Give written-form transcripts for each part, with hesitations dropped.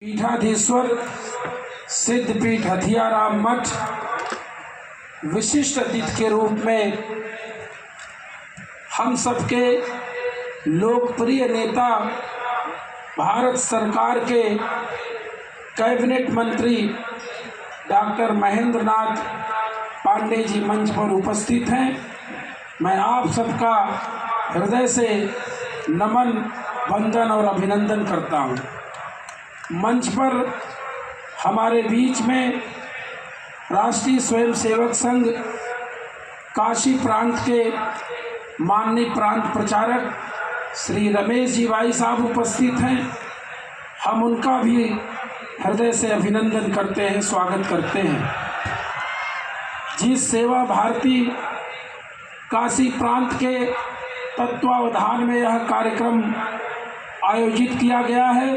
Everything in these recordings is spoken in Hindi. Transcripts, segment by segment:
पीठाधीश्वर सिद्धपीठ हथियाराम मठ विशिष्ट अतिथि के रूप में हम सबके लोकप्रिय नेता भारत सरकार के कैबिनेट मंत्री डॉक्टर महेंद्र नाथ पांडे जी मंच पर उपस्थित हैं। मैं आप सबका हृदय से नमन, वंदन और अभिनंदन करता हूं। मंच पर हमारे बीच में राष्ट्रीय स्वयंसेवक संघ काशी प्रांत के माननीय प्रांत प्रचारक श्री रमेश जी भाई साहब उपस्थित हैं। हम उनका भी हृदय से अभिनंदन करते हैं, स्वागत करते हैं। जिस सेवा भारती काशी प्रांत के तत्वावधान में यह कार्यक्रम आयोजित किया गया है,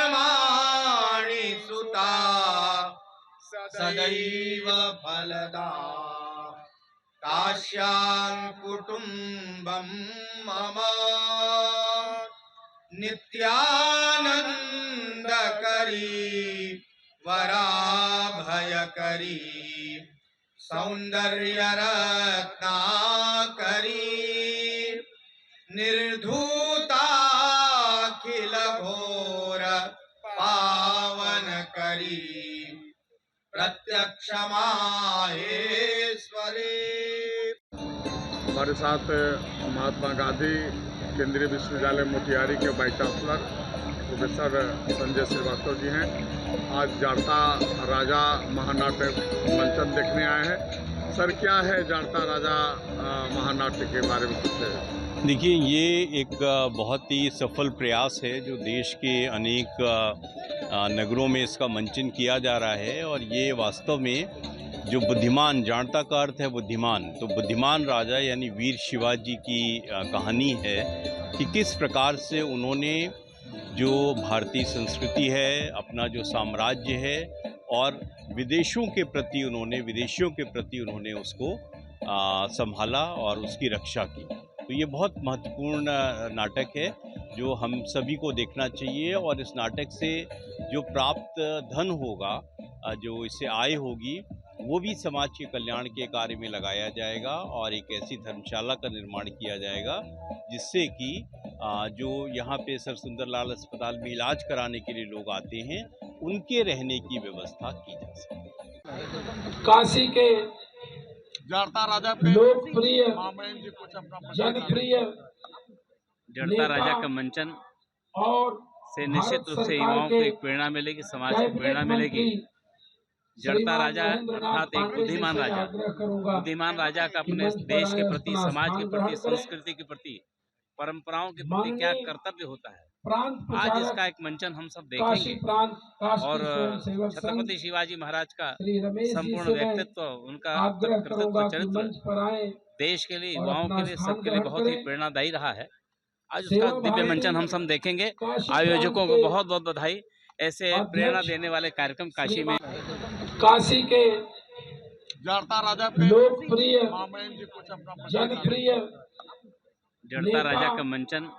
सत्कर्माणि सुता सदैव फलदा काश्यां कुटुम्बं मम नित्यानन्दकरी वराभयकरी सौन्दर्यरत्नाकरी निर्धूताखिल घोर पावन करी प्रत्यक्ष माहेश्वरी। हमारे साथ महात्मा गांधी केंद्रीय विश्वविद्यालय मोतिहारी के vice chancellor professor Sanjay Srivastava ji हैं। आज जाड़ता राजा महानाट्य मंचन देखने आए हैं। सर, क्या है जाड़ता राजा महानाट्य के बारे में कुछ है? देखिए, ये एक बहुत ही सफल प्रयास है जो देश के अनेक नगरों में इसका मंचन किया जा रहा है। और ये वास्तव में जो बुद्धिमान, जाड़ता का अर्थ है बुद्धिमान, तो बुद्धिमान राजा यानी वीर शिवाजी की कहानी है कि किस प्रकार से उन्होंने जो भारतीय संस्कृति है, अपना जो साम्राज्य है और विदेशियों के प्रति उन्होंने उसको संभाला और उसकी रक्षा की। तो ये बहुत महत्वपूर्ण नाटक है जो हम सभी को देखना चाहिए। और इस नाटक से जो प्राप्त धन होगा, जो इससे आय होगी, वो भी समाज के कल्याण के कार्य में लगाया जाएगा और एक ऐसी धर्मशाला का निर्माण किया जाएगा जिससे कि जो यहाँ पे सर सुंदरलाल अस्पताल में इलाज कराने के लिए लोग आते हैं, उनके रहने की व्यवस्था की जा सके। काशी के जाड़ता राजा पे लोकप्रिय जी कुछ अपना जनप्रिय जाड़ता राजा का मंचन और से निश्चित रूप से युवाओं को एक प्रेरणा मिलेगी, समाज को प्रेरणा मिलेगी। जाड़ता राजा अर्थात एक बुद्धिमान राजा का अपने देश के प्रति, समाज के प्रति, संस्कृति के प्रति, परंपराओं के प्रति क्या कर्तव्य होता है, आज इसका एक मंचन हम सब देखेंगे। और छत्रपति शिवाजी महाराज का संपूर्ण व्यक्तित्व, उनका कर्तव्य चरित्र देश के लिए, युवाओं के लिए, सबके लिए बहुत ही प्रेरणादायी रहा है। आज उसका दिव्य मंचन हम सब देखेंगे। आयोजकों को बहुत बहुत बधाई। ऐसे प्रेरणा देने वाले कार्यक्रम काशी में, काशी के जाड़ता राजा पे लोकप्रिय जी कुछ अपना जनप्रिय जाड़ता राजा का मंचन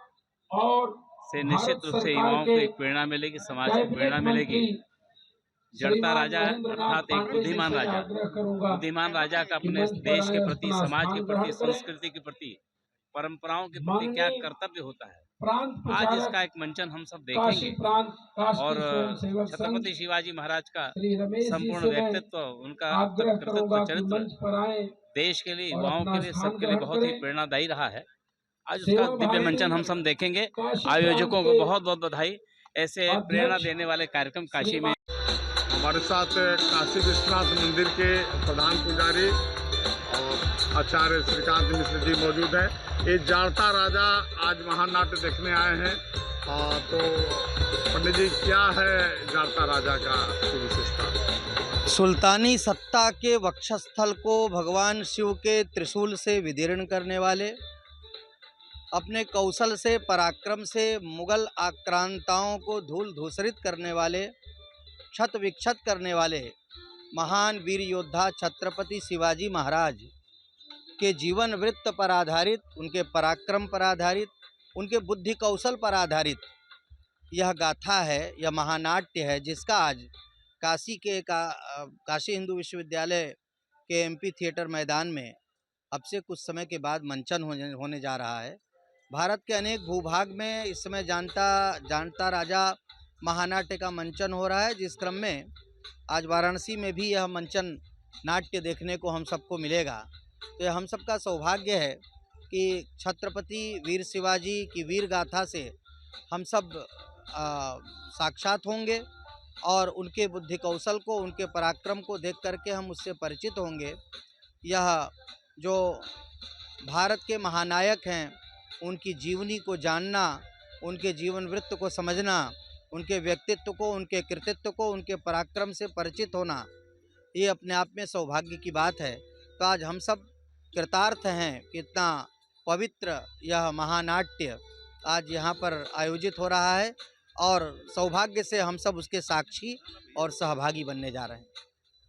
और से निश्चित रूप से युवाओं को एक प्रेरणा मिलेगी, समाज को प्रेरणा मिलेगी। जाड़ता राजा अर्थात एक बुद्धिमान राजा का अपने देश के प्रति, समाज के प्रति, संस्कृति के प्रति, परंपराओं के प्रति क्या कर्तव्य होता है, आज इसका एक मंचन हम सब देखेंगे। और छत्रपति शिवाजी महाराज का संपूर्ण व्यक्तित्व, उनका कर्तव्य चरित्र देश के लिए, युवाओं के लिए, सबके लिए बहुत ही प्रेरणादायी रहा है। आज उसका दिव्य मंचन हम सब देखेंगे। आयोजकों को बहुत बहुत बधाई। ऐसे प्रेरणा देने वाले कार्यक्रम काशी में। हमारे साथ काशी विश्वनाथ मंदिर के प्रधान पुजारी और आचार्य श्रीकांत मिश्र जी मौजूद हैं। ये जाड़ता राजा आज महानाट्य देखने आए हैं। तो पंडित जी, क्या है जाड़ता राजा का विशेषता? सुल्तानी सत्ता के वक्षस्थल को भगवान शिव के त्रिशूल से विदीर्ण करने वाले, अपने कौशल से, पराक्रम से मुगल आक्रांताओं को धूल धूसरित करने वाले क्षत विक्षत करने वाले महान वीर योद्धा छत्रपति शिवाजी महाराज के जीवन वृत्त पर आधारित, उनके पराक्रम पर आधारित, उनके बुद्धि कौशल पर आधारित यह गाथा है, यह महानाट्य है, जिसका आज काशी हिंदू विश्वविद्यालय के एमपी थिएटर मैदान में अब से कुछ समय के बाद मंचन होने जा रहा है। भारत के अनेक भूभाग में इस समय जानता राजा महानाट्य का मंचन हो रहा है, जिस क्रम में आज वाराणसी में भी यह मंचन नाट्य देखने को हम सबको मिलेगा। तो यह हम सबका सौभाग्य है कि छत्रपति वीर शिवाजी की वीर गाथा से हम सब साक्षात होंगे और उनके बुद्धि कौशल को, उनके पराक्रम को देख करके हम उससे परिचित होंगे। यह जो भारत के महानायक हैं, उनकी जीवनी को जानना, उनके जीवन वृत्त को समझना, उनके व्यक्तित्व को, उनके कृतित्व को, उनके पराक्रम से परिचित होना, ये अपने आप में सौभाग्य की बात है। तो आज हम सब कृतार्थ हैं कि इतना पवित्र यह महानाट्य आज यहाँ पर आयोजित हो रहा है और सौभाग्य से हम सब उसके साक्षी और सहभागी बनने जा रहे हैं।